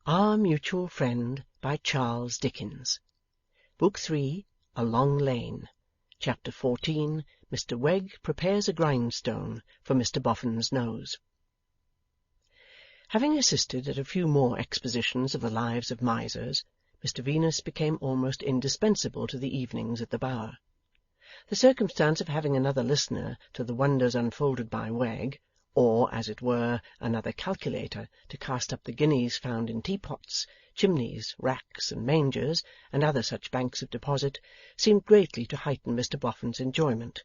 Our Mutual Friend by Charles Dickens. Book 3, A Long Lane. Chapter 14, Mr. Wegg Prepares a Grindstone for Mr. Boffin's Nose. Having assisted at a few more expositions of the lives of misers, Mr. Venus became almost indispensable to the evenings at the Bower. The circumstance of having another listener to the wonders unfolded by Wegg, or, as it were, another calculator to cast up the guineas found in teapots, chimneys, racks, and mangers, and other such banks of deposit, seemed greatly to heighten Mr. Boffin's enjoyment;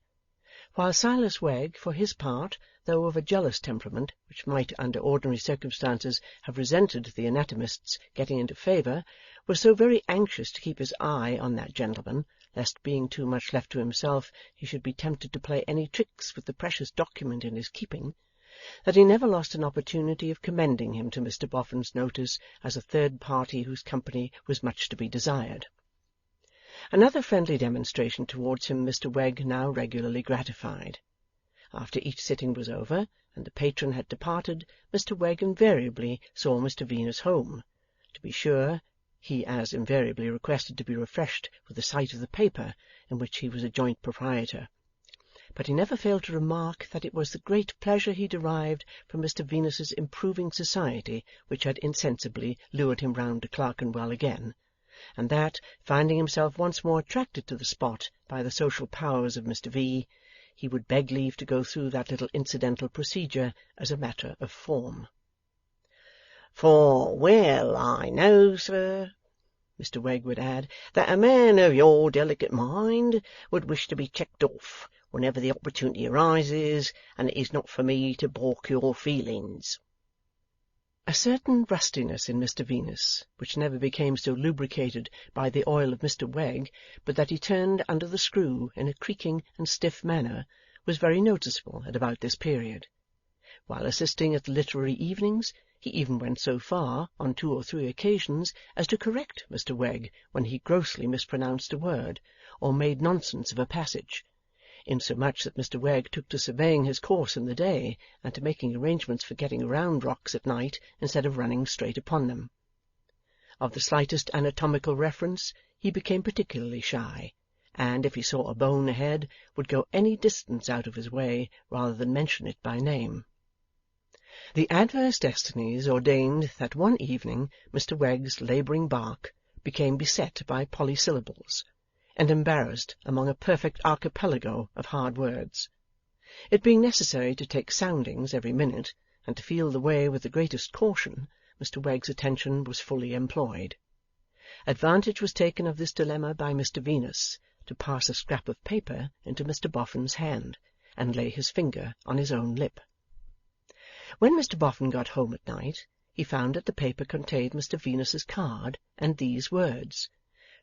while Silas Wegg, for his part, though of a jealous temperament which might under ordinary circumstances have resented the anatomist's getting into favour, was so very anxious to keep his eye on that gentleman, lest being too much left to himself he should be tempted to play any tricks with the precious document in his keeping, that he never lost an opportunity of commending him to Mr. Boffin's notice as a third party whose company was much to be desired. Another friendly demonstration towards him Mr. Wegg now regularly gratified. After each sitting was over, and the patron had departed, Mr. Wegg invariably saw Mr. Venus home. To be sure, he as invariably requested to be refreshed with a sight of the paper in which he was a joint proprietor. But he never failed to remark that it was the great pleasure he derived from Mr. Venus's improving society which had insensibly lured him round to Clerkenwell again, and that, finding himself once more attracted to the spot by the social powers of Mr. V., he would beg leave to go through that little incidental procedure as a matter of form. "For well I know, sir," Mr. Wegg would add, "that a man of your delicate mind would wish to be checked off whenever the opportunity arises, and it is not for me to balk your feelings." A certain rustiness in Mr. Venus, which never became so lubricated by the oil of Mr. Wegg but that he turned under the screw in a creaking and stiff manner, was very noticeable at about this period. While assisting at the literary evenings, he even went so far, on 2 or 3 occasions, as to correct Mr. Wegg when he grossly mispronounced a word, or made nonsense of a passage, insomuch that Mr. Wegg took to surveying his course in the day, and to making arrangements for getting round rocks at night instead of running straight upon them. Of the slightest anatomical reference he became particularly shy, and, if he saw a bone ahead, would go any distance out of his way rather than mention it by name. The adverse destinies ordained that one evening Mr. Wegg's labouring bark became beset by polysyllables, and embarrassed among a perfect archipelago of hard words. It being necessary to take soundings every minute, and to feel the way with the greatest caution, Mr. Wegg's attention was fully employed. Advantage was taken of this dilemma by Mr. Venus, to pass a scrap of paper into Mr. Boffin's hand, and lay his finger on his own lip. When Mr. Boffin got home at night, he found that the paper contained Mr. Venus's card, and these words: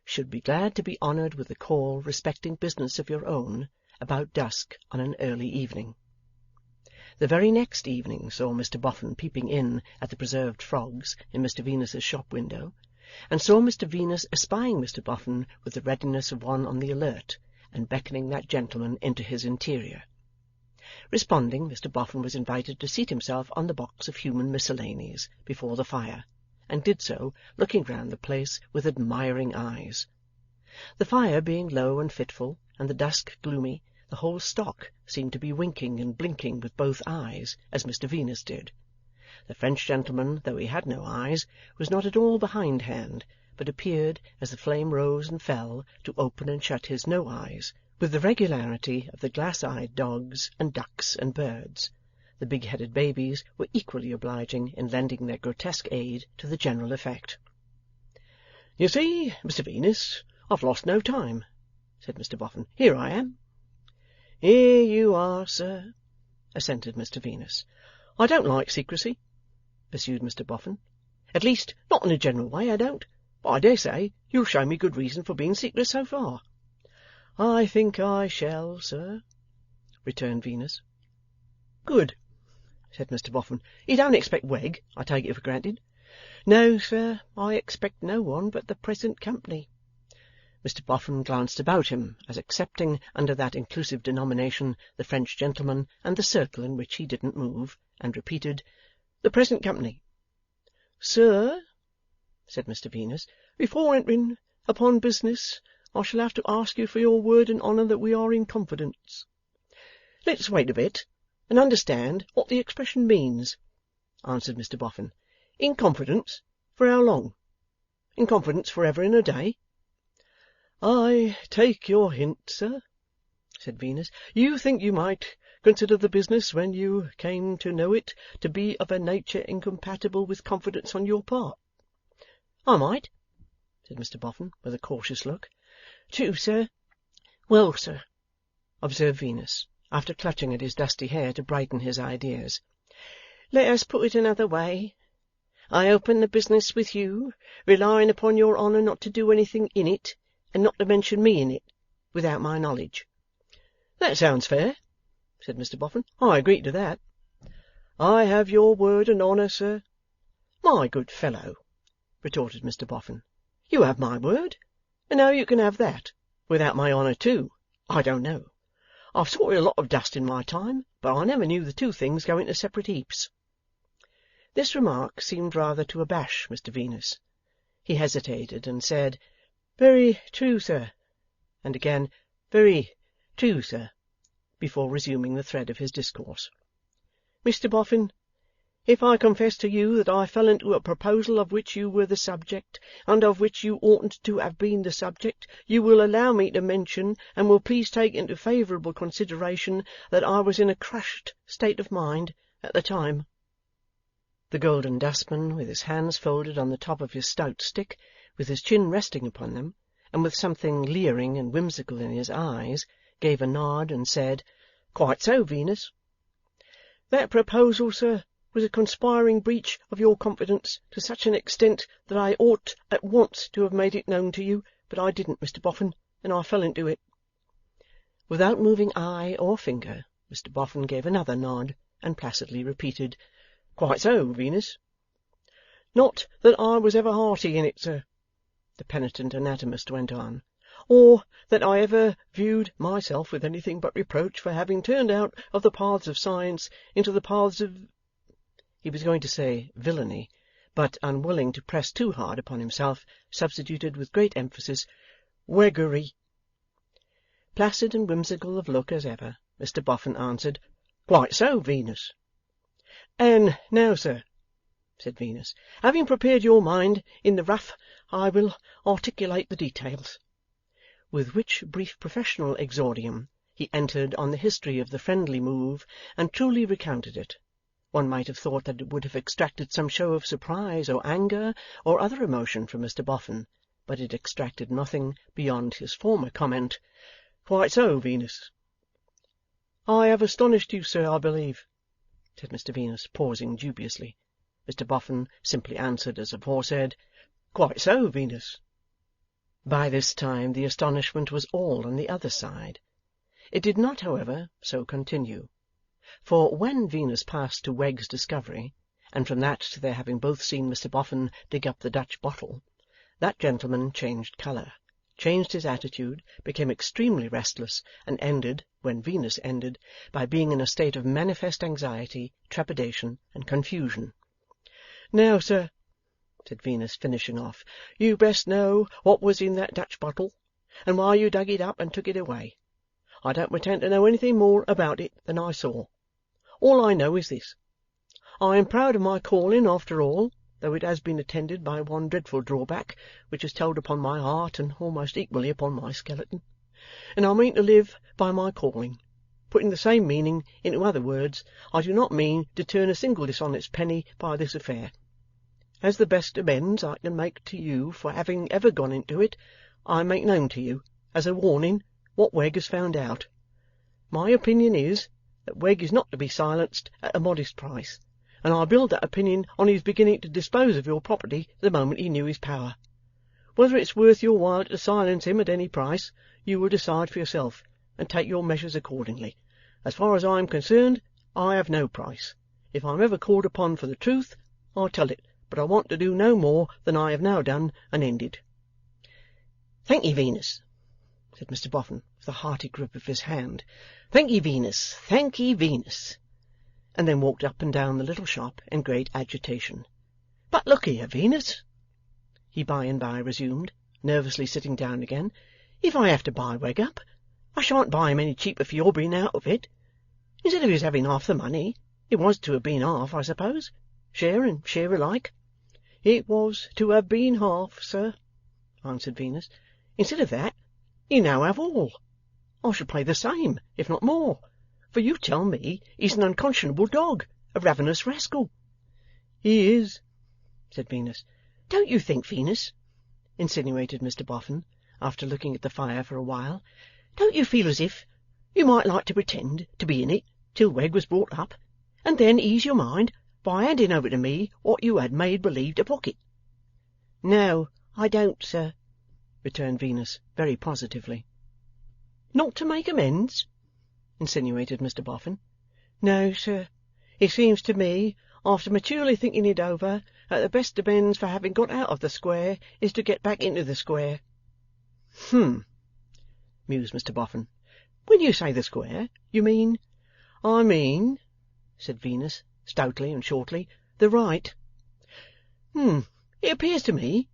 "Should be glad to be honoured with a call respecting business of your own, about dusk on an early evening." The very next evening saw Mr. Boffin peeping in at the preserved frogs in Mr. Venus's shop window, and saw Mr. Venus espying Mr. Boffin with the readiness of one on the alert, and beckoning that gentleman into his interior. Responding, Mr. Boffin was invited to seat himself on the box of human miscellanies before the fire, and did so, looking round the place with admiring eyes. The fire being low and fitful, and the dusk gloomy, the whole stock seemed to be winking and blinking with both eyes, as Mr. Venus did. The French gentleman, though he had no eyes, was not at all behindhand, but appeared, as the flame rose and fell, to open and shut his no eyes, with the regularity of the glass-eyed dogs and ducks and birds. The big-headed babies were equally obliging in lending their grotesque aid to the general effect. "You see, Mr. Venus, I've lost no time," said Mr. Boffin. "Here I am." "Here you are, sir," assented Mr. Venus. "I don't like secrecy," pursued Mr. Boffin. "At least, not in a general way, I don't. But I dare say you'll show me good reason for being secret so far." "I think I shall, sir," returned Venus. "Good," said Mr. Boffin. "You don't expect Wegg, I take it for granted?" "No, sir, I expect no one but the present company." Mr. Boffin glanced about him, as accepting under that inclusive denomination the French gentleman and the circle in which he didn't move, and repeated, "The present company." "Sir," said Mr Venus, before entering upon business, I shall have to ask you for your word and honour that we are in confidence. Let's wait a bit, and understand what the expression means, answered Mr Boffin. In confidence? For how long? In confidence for ever and a day? I take your hint, sir, said Venus. You think you might consider the business, when you came to know it, to be of a nature incompatible with confidence on your part? I might, said Mr Boffin, with a cautious look. True, sir. Well, sir, observed Venus, after clutching at his dusty hair to brighten his ideas, let us put it another way. I open the business with you, relying upon your honour not to do anything in it, and not to mention me in it, without my knowledge. That sounds fair, said Mr Boffin. I agree to that. I have your word and honour, sir. My good fellow, retorted Mr Boffin, you have my word, and how you can have that, without my honour too, I don't know. I've sorted a lot of dust in my time, but I never knew the two things go into separate heaps. This remark seemed rather to abash Mr Venus. He hesitated, and said, Very true, sir, and again, Very true, sir, before resuming the thread of his discourse. Mr Boffin, if I confess to you that I fell into a proposal of which you were the subject, and of which you oughtn't to have been the subject, you will allow me to mention, and will please take into favourable consideration, that I was in a crushed state of mind at the time. The Golden Dustman, with his hands folded on the top of his stout stick, with his chin resting upon them, and with something leering and whimsical in his eyes, gave a nod, and said, Quite so, Venus. That proposal, sir, was a conspiring breach of your confidence to such an extent that I ought at once to have made it known to you, but I didn't, Mr Boffin, and I fell into it. Without moving eye or finger, Mr Boffin gave another nod, and placidly repeated, Quite so, Venus. Not that I was ever hearty in it, sir, the penitent anatomist went on, or that I ever viewed myself with anything but reproach for having turned out of the paths of science into the paths of— He was going to say villainy, but, unwilling to press too hard upon himself, substituted with great emphasis, Weggery. Placid and whimsical of look as ever, Mr Boffin answered, Quite so, Venus. And now, sir, said Venus, having prepared your mind in the rough, I will articulate the details. With which brief professional exordium he entered on the history of the friendly move, and truly recounted it. One might have thought that it would have extracted some show of surprise or anger or other emotion from Mr Boffin, but it extracted nothing beyond his former comment, Quite so, Venus. I have astonished you, sir, I believe, said Mr Venus, pausing dubiously. Mr Boffin simply answered as aforesaid, Quite so, Venus. By this time the astonishment was all on the other side. It did not, however, so continue. For when Venus passed to Wegg's discovery, and from that to their having both seen Mr Boffin dig up the Dutch bottle, that gentleman changed colour, changed his attitude, became extremely restless, and ended, when Venus ended, by being in a state of manifest anxiety, trepidation, and confusion. Now, sir, said Venus, finishing off, you best know what was in that Dutch bottle, and why you dug it up and took it away. I don't pretend to know anything more about it than I saw. All I know is this. I am proud of my calling, after all, though it has been attended by one dreadful drawback, which has told upon my heart and almost equally upon my skeleton, and I mean to live by my calling. Putting the same meaning into other words, I do not mean to turn a single dishonest penny by this affair. As the best amends I can make to you for having ever gone into it, I make known to you, as a warning, what Wegg has found out. My opinion is, that Wegg is not to be silenced at a modest price, and I build that opinion on his beginning to dispose of your property the moment he knew his power. Whether it's worth your while to silence him at any price, you will decide for yourself, and take your measures accordingly. As far as I am concerned, I have no price. If I am ever called upon for the truth, I'll tell it, but I want to do no more than I have now done and ended. Thank'ee, Venus, said Mr Boffin, with a hearty grip of his hand. Thank'ee, Venus, thank'ee, Venus, and then walked up and down the little shop in great agitation. But look here, Venus. he by and by resumed, nervously sitting down again, if I have to buy Wegg up, I shan't buy him any cheaper for your being out of it. Instead of his having half the money, it was to have been half, I suppose, share and share alike. It was to have been half, sir, answered Venus. Instead of that, you now have all. I should pay the same, if not more, for you tell me he's an unconscionable dog, a ravenous rascal. He is, said Venus. Don't you think, Venus, insinuated Mr. Boffin, after looking at the fire for a while, don't you feel as if you might like to pretend to be in it till Wegg was brought up, and then ease your mind by handing over to me what you had made believe to pocket? No, I don't, sir, returned Venus, very positively. Not to make amends? Insinuated Mr. Boffin. No, sir. It seems to me, after maturely thinking it over, that the best amends for having got out of the square is to get back into the square. Mused Mr. Boffin. When you say the square, you mean? I mean, said Venus, stoutly and shortly, the right. It appears to me,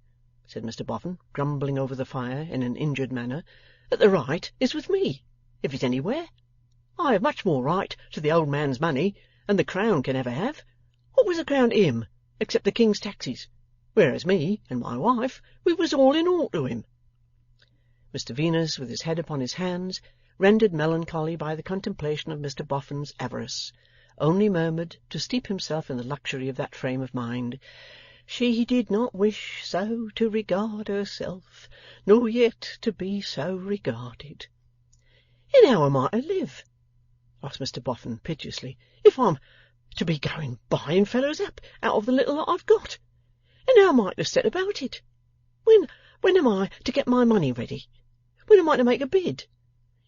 said Mr. Boffin, grumbling over the fire in an injured manner, that the right is with me, if it's anywhere. I have much more right to the old man's money than the Crown can ever have. What was the Crown to him, except the King's taxes? Whereas me and my wife, we was all in all to him. Mr. Venus, with his head upon his hands, rendered melancholy by the contemplation of Mr. Boffin's avarice, only murmured, to steep himself in the luxury of that frame of mind, she did not wish so to regard herself, nor yet to be so regarded. And how am I to live, asked Mr. Boffin piteously, if I'm to be going buying fellows up out of the little that I've got? And how am I to set about it? When am I to get my money ready? When am I to make a bid?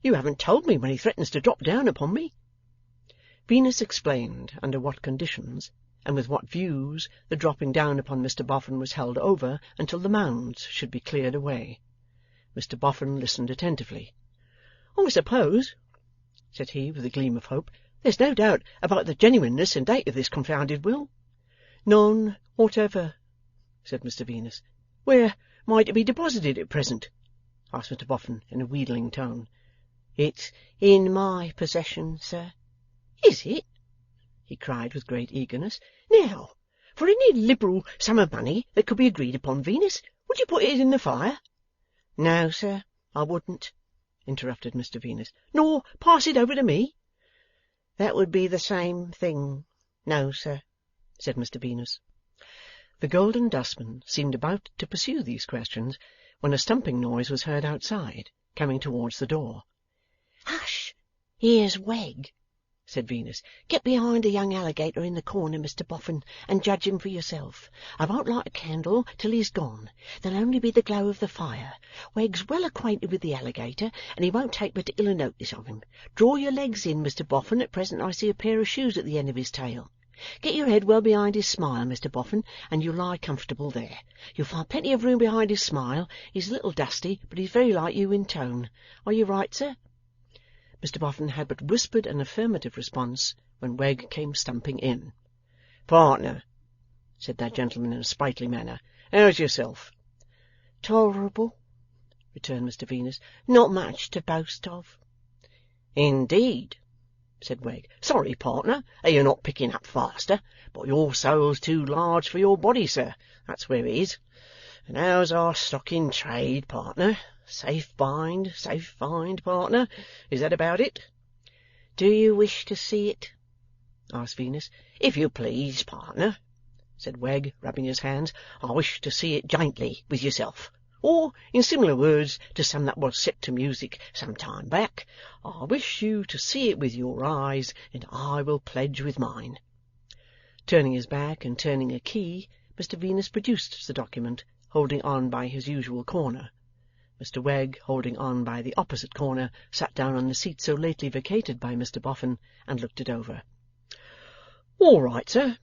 You haven't told me when he threatens to drop down upon me. Venus explained under what conditions, and with what views, the dropping down upon Mr. Boffin was held over until the mounds should be cleared away. Mr. Boffin listened attentively. I suppose, said he, with a gleam of hope, there's no doubt about the genuineness and date of this confounded will? None whatever, said Mr. Venus. Where might it be deposited at present? Asked Mr. Boffin in a wheedling tone. It's in my possession, sir. Is it? He cried with great eagerness. Now, for any liberal sum of money that could be agreed upon, Venus, would you put it in the fire? No, sir, I wouldn't, interrupted Mr. Venus. Nor pass it over to me? That would be the same thing. No, sir, said Mr. Venus. The Golden Dustman seemed about to pursue these questions, when a stumping noise was heard outside, coming towards the door. Hush! Here's Wegg, said Venus. Get behind the young alligator in the corner, Mr. Boffin, and judge him for yourself. I won't light a candle till he's gone. There'll only be the glow of the fire. Wegg's well acquainted with the alligator, and he won't take particular notice of him. Draw your legs in, Mr. Boffin. At present I see a pair of shoes at the end of his tail. Get your head well behind his smile, Mr. Boffin, and you'll lie comfortable there. You'll find plenty of room behind his smile. He's a little dusty, but he's very like you in tone. Are you right, sir? Mr. Boffin had but whispered an affirmative response when Wegg came stumping in. Partner, said that gentleman in a sprightly manner, how's yourself? Tolerable, returned Mr. Venus. Not much to boast of. Indeed, said Wegg. Sorry, partner, that you're not picking up faster, but your soul's too large for your body, sir. That's where it is. And how's our stock in trade, partner? Safe find, partner. Is that about it? Do you wish to see it? asked Venus. If you please, partner, said Wegg, rubbing his hands. I wish to see it jointly with yourself. Or, in similar words to some that was set to music some time back, I wish you to see it with your eyes, and I will pledge with mine. Turning his back and turning a key, Mr. Venus produced the document, holding on by his usual corner. Mr. Wegg, holding on by the opposite corner, sat down on the seat so lately vacated by Mr. Boffin, and looked it over. All right, sir,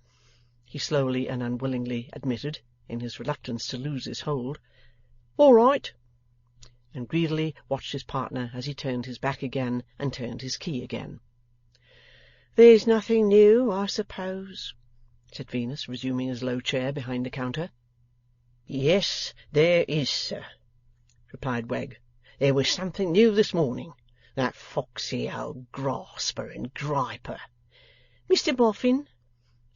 he slowly and unwillingly admitted, in his reluctance to lose his hold. All right, and greedily watched his partner as he turned his back again and turned his key again. There's nothing new, I suppose, said Venus, resuming his low chair behind the counter. Yes, there is, sir, replied Wegg. There was something new this morning. That foxy old grasper and griper. Mr. Boffin?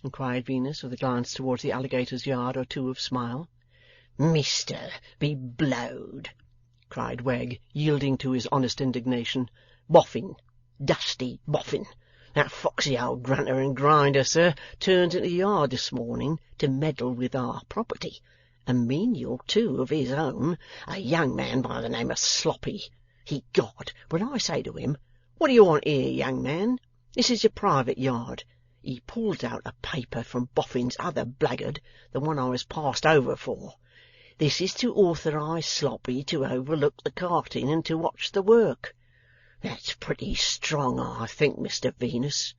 inquired Venus, with a glance towards the alligator's yard or two of smile. Mister be blowed, cried Wegg, yielding to his honest indignation. Boffin, dusty Boffin. That foxy old grunter and grinder, sir, turned into the yard this morning to meddle with our property. A menial, too, of his own, a young man by the name of Sloppy. Egod, when I say to him, "What do you want here, young man? This is your private yard," he pulls out a paper from Boffin's other blackguard, the one I was passed over for. This is to authorise Sloppy to overlook the carting and to watch the work. That's pretty strong, I think, Mr. Venus.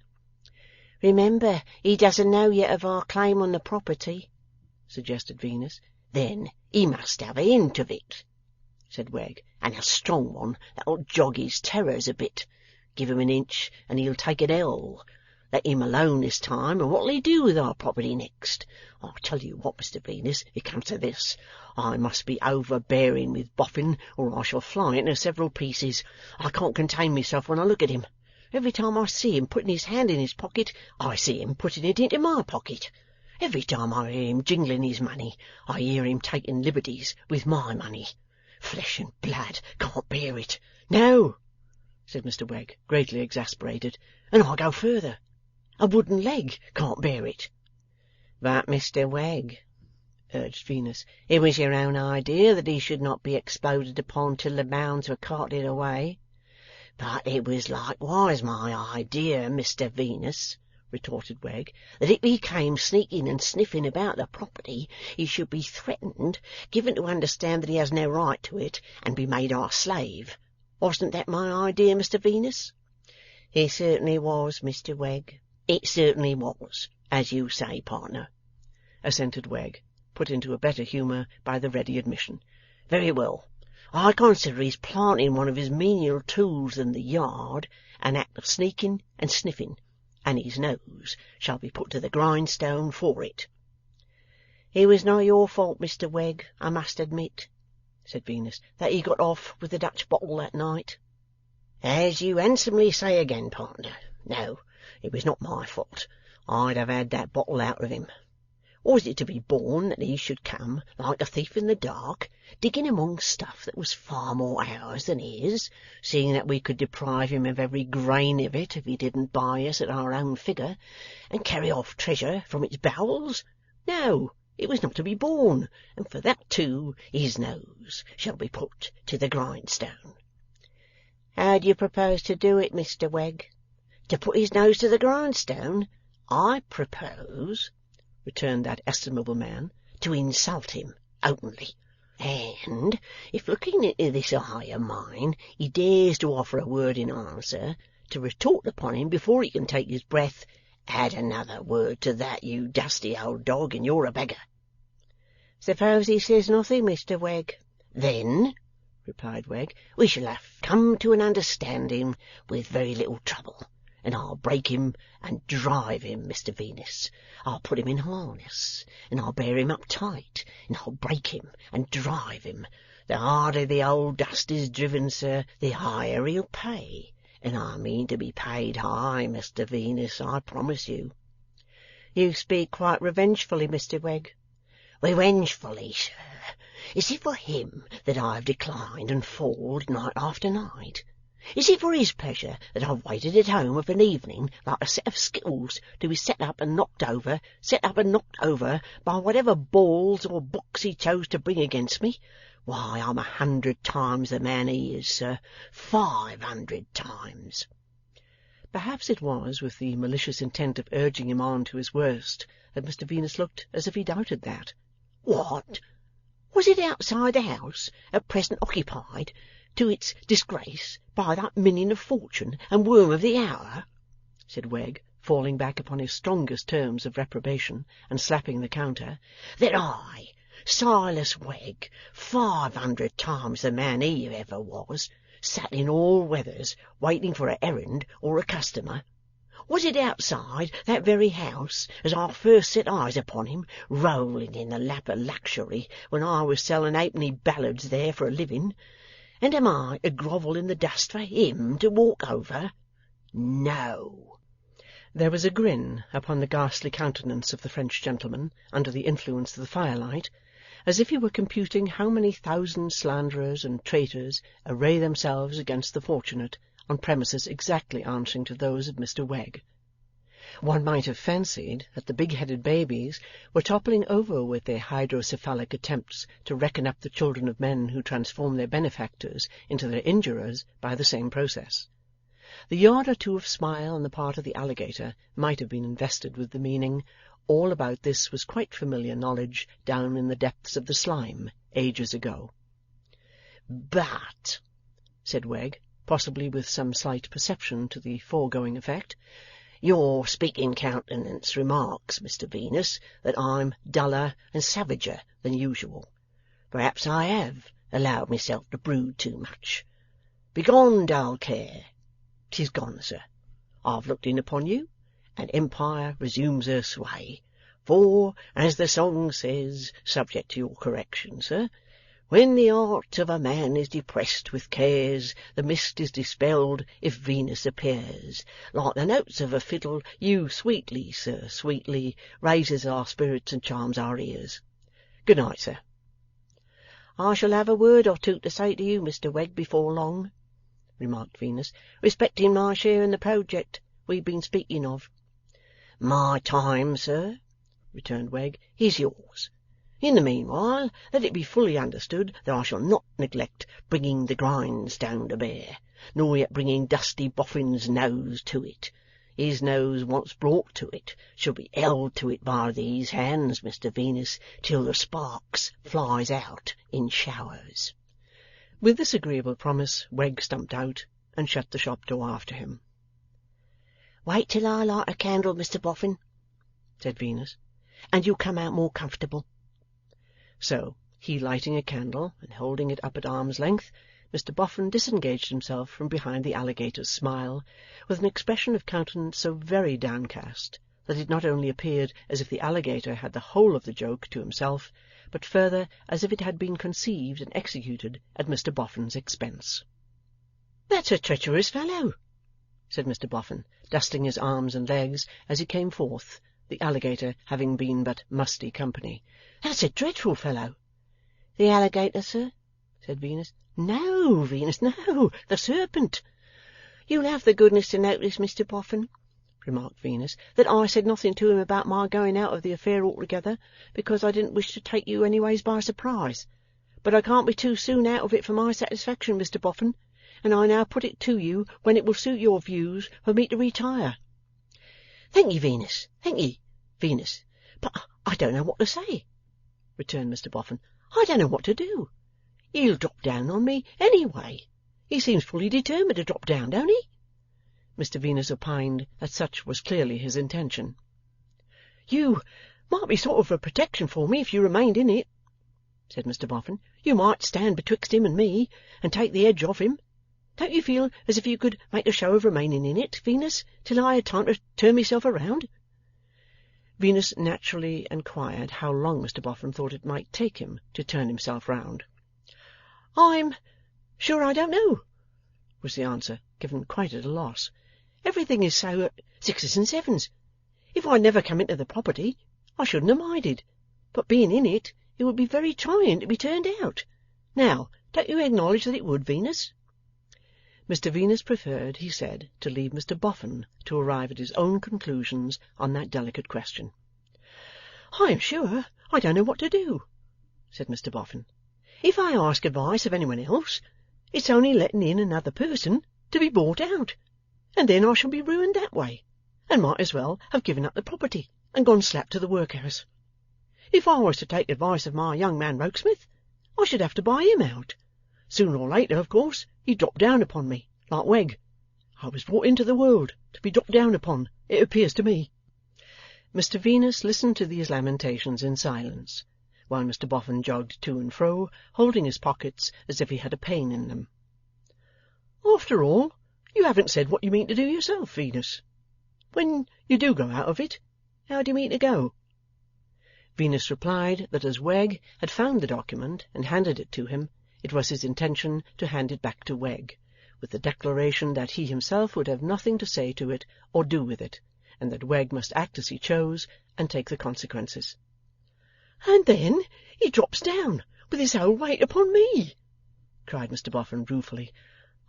Remember, he doesn't know yet of our claim on the property, suggested Venus. Then he must have a hint of it, said Wegg, and a strong one that'll jog his terrors a bit. Give him an inch, and he'll take an ell. Let him alone this time, and what'll he do with our property next? I'll tell you what, Mr. Venus, it comes to this. I must be overbearing with Boffin, or I shall fly into several pieces. I can't contain myself when I look at him. Every time I see him putting his hand in his pocket, I see him putting it into my pocket. Every time I hear him jingling his money, I hear him taking liberties with my money. Flesh and blood can't bear it. No, said Mr. Wegg, greatly exasperated, and I go further. A wooden leg can't bear it. But, Mr. Wegg, urged Venus, it was your own idea that he should not be exploded upon till the bounds were carted away. But it was likewise my idea, Mr. Venus, retorted Wegg, that if he came sneaking and sniffing about the property, he should be threatened, given to understand that he has no right to it, and be made our slave. Wasn't that my idea, Mr. Venus? It certainly was, Mr. Wegg. It certainly was, as you say, partner, assented Wegg, put into a better humour by the ready admission. Very well. I consider he's planting one of his menial tools in the yard, an act of sneaking and sniffing, and his nose shall be put to the grindstone for it. It was not your fault, Mr. Wegg, I must admit, said Venus, that he got off with the Dutch bottle that night. As you handsomely say again, partner. No, it was not my fault. I'd have had that bottle out of him. Was it to be borne that he should come, like a thief in the dark, digging among stuff that was far more ours than his, seeing that we could deprive him of every grain of it if he didn't buy us at our own figure, and carry off treasure from its bowels? No, it was not to be borne, and for that too his nose shall be put to the grindstone. How do you propose to do it, Mr. Wegg? To put his nose to the grindstone? I propose, returned that estimable man, to insult him openly. And if, looking into this eye of mine, he dares to offer a word in answer, to retort upon him before he can take his breath, add another word to that, you dusty old dog, and you're a beggar. Suppose he says nothing, Mr. Wegg? Then, replied Wegg, we shall have come to an understanding with very little trouble, and I'll break him and drive him, Mr. Venus. I'll put him in harness, and I'll bear him up tight, and I'll break him and drive him. The harder the old dust is driven, sir, the higher he'll pay, and I mean to be paid high, Mr. Venus, I promise you. You speak quite revengefully, Mr. Wegg. Revengefully, sir. Is it for him that I have declined and falled night after night? Is it for his pleasure that I've waited at home of an evening like a set of skittles to be set up and knocked over by whatever balls or books he chose to bring against me? Why, I'm 100 times the man he is, sir. 500 times. Perhaps it was with the malicious intent of urging him on to his worst that Mr. Venus looked as if he doubted that. What? Was it outside the house, at present occupied, to its disgrace, by that minion of fortune and worm of the hour? Said Wegg, falling back upon his strongest terms of reprobation, and slapping the counter, that I, Silas Wegg, 500 times the man he ever was, sat in all weathers, waiting for a errand or a customer? Was it outside that very house as I first set eyes upon him, rolling in the lap of luxury, when I was selling halfpenny ballads there for a living? And am I to grovel in the dust for him to walk over? No!' There was a grin upon the ghastly countenance of the French gentleman, under the influence of the firelight, as if he were computing how many thousand slanderers and traitors array themselves against the fortunate, on premises exactly answering to those of Mr Wegg. One might have fancied that the big-headed babies were toppling over with their hydrocephalic attempts to reckon up the children of men who transform their benefactors into their injurers by the same process. The yard or two of smile on the part of the alligator might have been invested with the meaning, all about this was quite familiar knowledge down in the depths of the slime, ages ago. 'But,' said Wegg, possibly with some slight perception to the foregoing effect, 'your speaking countenance remarks, Mr Venus, that I'm duller and savager than usual. Perhaps I have allowed myself to brood too much. Begone, dull care. 'Tis gone, sir. I've looked in upon you, and empire resumes her sway. For, as the song says, subject to your correction, sir, when the heart of a man is depressed with cares, the mist is dispelled if Venus appears. Like the notes of a fiddle, you sweetly, sir, sweetly, raises our spirits and charms our ears. Good night, sir.' 'I shall have a word or two to say to you, Mr Wegg, before long,' remarked Venus, 'respecting my share in the project we've been speaking of.' 'My time, sir,' returned Wegg, 'is yours. In the meanwhile, let it be fully understood that I shall not neglect bringing the grindstone to bear, nor yet bringing dusty Boffin's nose to it. His nose, once brought to it, shall be held to it by these hands, Mr Venus, till the sparks flies out in showers.' With this agreeable promise, Wegg stumped out, and shut the shop door after him. 'Wait till I light a candle, Mr Boffin,' said Venus, 'and you'll come out more comfortable.' So, he lighting a candle, and holding it up at arm's length, Mr Boffin disengaged himself from behind the alligator's smile, with an expression of countenance so very downcast that it not only appeared as if the alligator had the whole of the joke to himself, but further as if it had been conceived and executed at Mr Boffin's expense. 'That's a treacherous fellow,' said Mr Boffin, dusting his arms and legs as he came forth, the alligator having been but musty company. 'That's a dreadful fellow.' 'The alligator, sir?' said Venus. 'No, Venus, no, the serpent.' 'You'll have the goodness to notice, Mr Boffin,' remarked Venus, 'that I said nothing to him about my going out of the affair altogether, because I didn't wish to take you anyways by surprise. But I can't be too soon out of it for my satisfaction, Mr Boffin, and I now put it to you when it will suit your views for me to retire.' 'Thank ye, Venus, thank ye, Venus, but I don't know what to say,' returned Mr Boffin. 'I don't know what to do. He'll drop down on me anyway. He seems fully determined to drop down, don't he?' Mr Venus opined that such was clearly his intention. 'You might be sort of a protection for me if you remained in it,' said Mr Boffin. 'You might stand betwixt him and me, and take the edge off him. Don't you feel as if you could make a show of remaining in it, Venus, till I had time to turn myself round?' Venus naturally inquired how long Mr Boffin thought it might take him to turn himself round. 'I'm sure I don't know,' was the answer, given quite at a loss. 'Everything is so at sixes and sevens. If I'd never come into the property, I shouldn't have minded, but being in it, it would be very trying to be turned out. Now, don't you acknowledge that it would, Venus?' Mr Venus preferred, he said, to leave Mr Boffin to arrive at his own conclusions on that delicate question. 'I am sure I don't know what to do,' said Mr Boffin. 'If I ask advice of anyone else, it's only letting in another person to be bought out, and then I shall be ruined that way, and might as well have given up the property and gone slap to the workhouse. If I was to take advice of my young man Rokesmith, I should have to buy him out. Sooner or later, of course, he'd drop down upon me, like Wegg. I was brought into the world to be dropped down upon, it appears to me.' Mr Venus listened to these lamentations in silence, while Mr Boffin jogged to and fro, holding his pockets as if he had a pain in them. 'After all, you haven't said what you mean to do yourself, Venus.' When you do go out of it, how do you mean to go?" Venus replied that as Wegg had found the document and handed it to him, it was his intention to hand it back to Wegg, with the declaration that he himself would have nothing to say to it or do with it, and that Wegg must act as he chose and take the consequences. "And then he drops down with his whole weight upon me!" cried Mr. Boffin ruefully.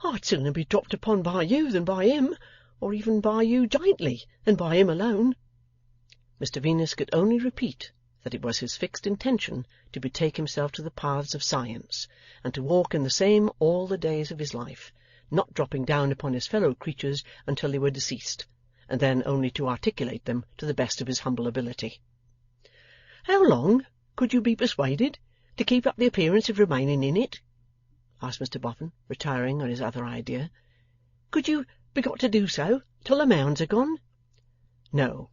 "I'd sooner be dropped upon by you than by him, or even by you jointly than by him alone." Mr. Venus could only repeat that it was his fixed intention to betake himself to the paths of science, and to walk in the same all the days of his life, not dropping down upon his fellow creatures until they were deceased, and then only to articulate them to the best of his humble ability. "How long could you be persuaded to keep up the appearance of remaining in it?" asked Mr. Boffin, retiring on his other idea. "Could you be got to do so till the mounds are gone?" No,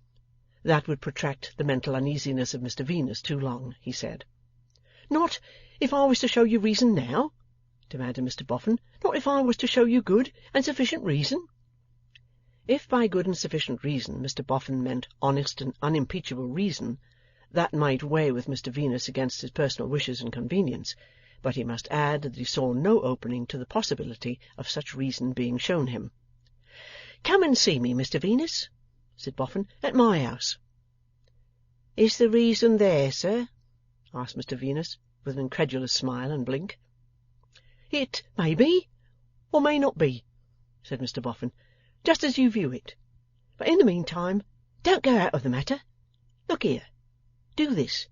that would protract the mental uneasiness of Mr. Venus too long, he said. "Not if I was to show you reason now?" demanded Mr. Boffin. "Not if I was to show you good and sufficient reason?" If by good and sufficient reason Mr. Boffin meant honest and unimpeachable reason, that might weigh with Mr. Venus against his personal wishes and convenience, but he must add that he saw no opening to the possibility of such reason being shown him. "Come and see me, Mr. Venus," said Boffin, "at my house." "Is the reason there, sir?" asked Mr. Venus, with an incredulous smile and blink. "It may be, or may not be," said Mr. Boffin, "just as you view it. But in the meantime, don't go out of the matter. Look here. Do this.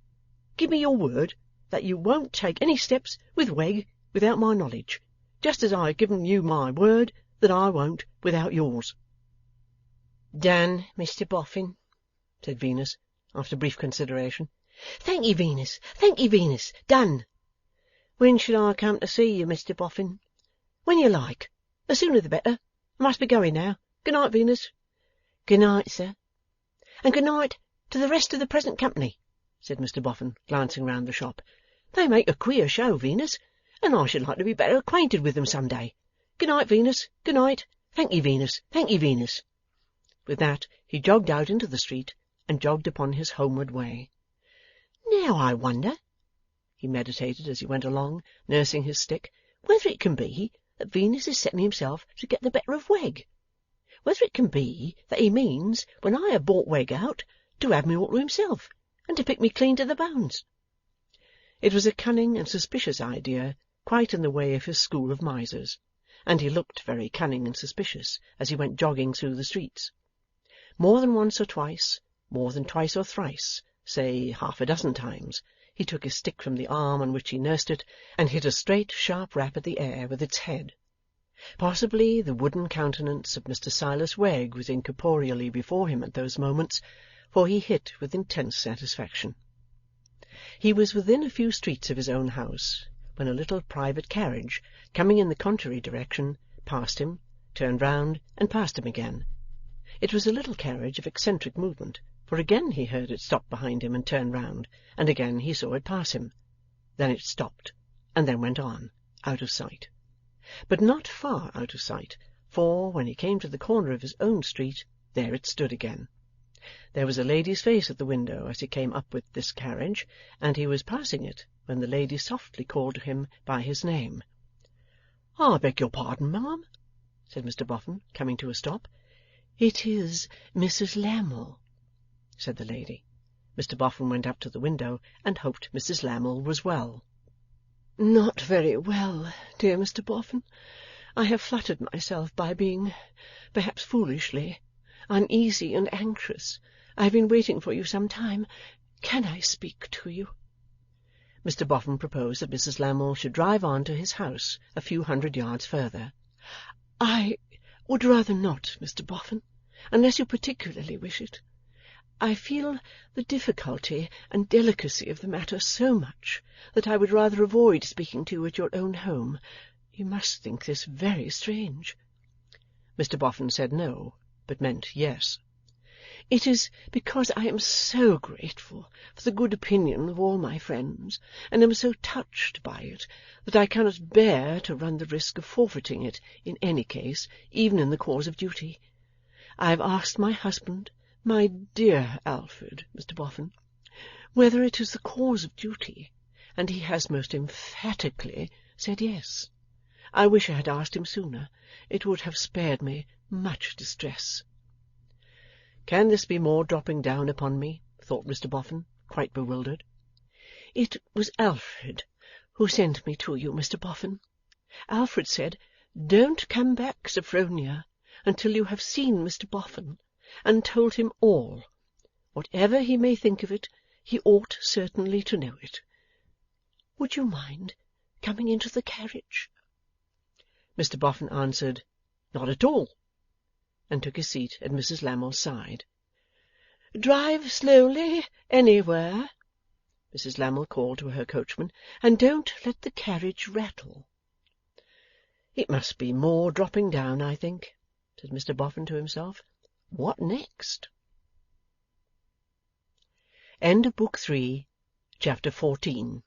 Give me your word that you won't take any steps with Wegg without my knowledge, just as I have given you my word that I won't without yours." "Done, Mr. Boffin," said Venus, after brief consideration. "Thank ye, Venus. Thank ye, Venus. Done. When shall I come to see you, Mr. Boffin?" "When you like. The sooner the better. I must be going now. Good night, Venus." "Good night, sir." "And good night to the rest of the present company," said Mr. Boffin, glancing round the shop. "They make a queer show, Venus, and I should like to be better acquainted with them some day. Good night, Venus. Good night. Thank ye, Venus. Thank ye, Venus." With that he jogged out into the street, and jogged upon his homeward way. "Now I wonder," he meditated as he went along, nursing his stick, "whether it can be that Venus is setting himself to get the better of Wegg. Whether it can be that he means, when I have bought Wegg out, to have me all to himself, and to pick me clean to the bones." It was a cunning and suspicious idea, quite in the way of his school of misers, and he looked very cunning and suspicious as he went jogging through the streets. More than once or twice, more than twice or thrice, say 6 times, he took his stick from the arm on which he nursed it, and hit a straight sharp rap at the air with its head. Possibly the wooden countenance of Mr. Silas Wegg was incorporeally before him at those moments, for he hit with intense satisfaction. He was within a few streets of his own house, when a little private carriage, coming in the contrary direction, passed him, turned round, and passed him again. It was a little carriage of eccentric movement, for again he heard it stop behind him and turn round, and again he saw it pass him. Then it stopped, and then went on, out of sight. But not far out of sight, for, when he came to the corner of his own street, there it stood again. There was a lady's face at the window as he came up with this carriage, and he was passing it when the lady softly called to him by his name. "I beg your pardon, ma'am," said Mr. Boffin, coming to a stop. "It is Mrs. Lammle," said the lady. Mr. Boffin went up to the window and hoped Mrs. Lammle was well. "Not very well, dear Mr. Boffin. I have fluttered myself by being, perhaps foolishly, uneasy and anxious. I have been waiting for you some time. Can I speak to you?" Mr. Boffin proposed that Mrs. Lammle should drive on to his house a few 100 yards further. "I would rather not, Mr. Boffin, unless you particularly wish it. I feel the difficulty and delicacy of the matter so much that I would rather avoid speaking to you at your own home. You must think this very strange." Mr. Boffin said no, but meant yes. "It is because I am so grateful for the good opinion of all my friends, and am so touched by it, that I cannot bear to run the risk of forfeiting it in any case, even in the cause of duty. I have asked my husband, my dear Alfred, Mr. Boffin, whether it is the cause of duty, and he has most emphatically said yes. I wish I had asked him sooner. It would have spared me much distress. Can this be more dropping down upon me? Thought Mr. Boffin, quite bewildered. It was Alfred who sent me to you, Mr. Boffin. Alfred said, "Don't come back, Sophronia, until you have seen Mr. Boffin, and told him all. Whatever he may think of it, he ought certainly to know it. Would you mind coming into the carriage?" Mr. Boffin answered, "Not at all," and took his seat at Mrs. Lammle's side. "Drive slowly anywhere," Mrs. Lammle called to her coachman, "and don't let the carriage rattle." "It must be more dropping down, I think," said Mr. Boffin to himself. "What next?" End of Book 3, Chapter 14.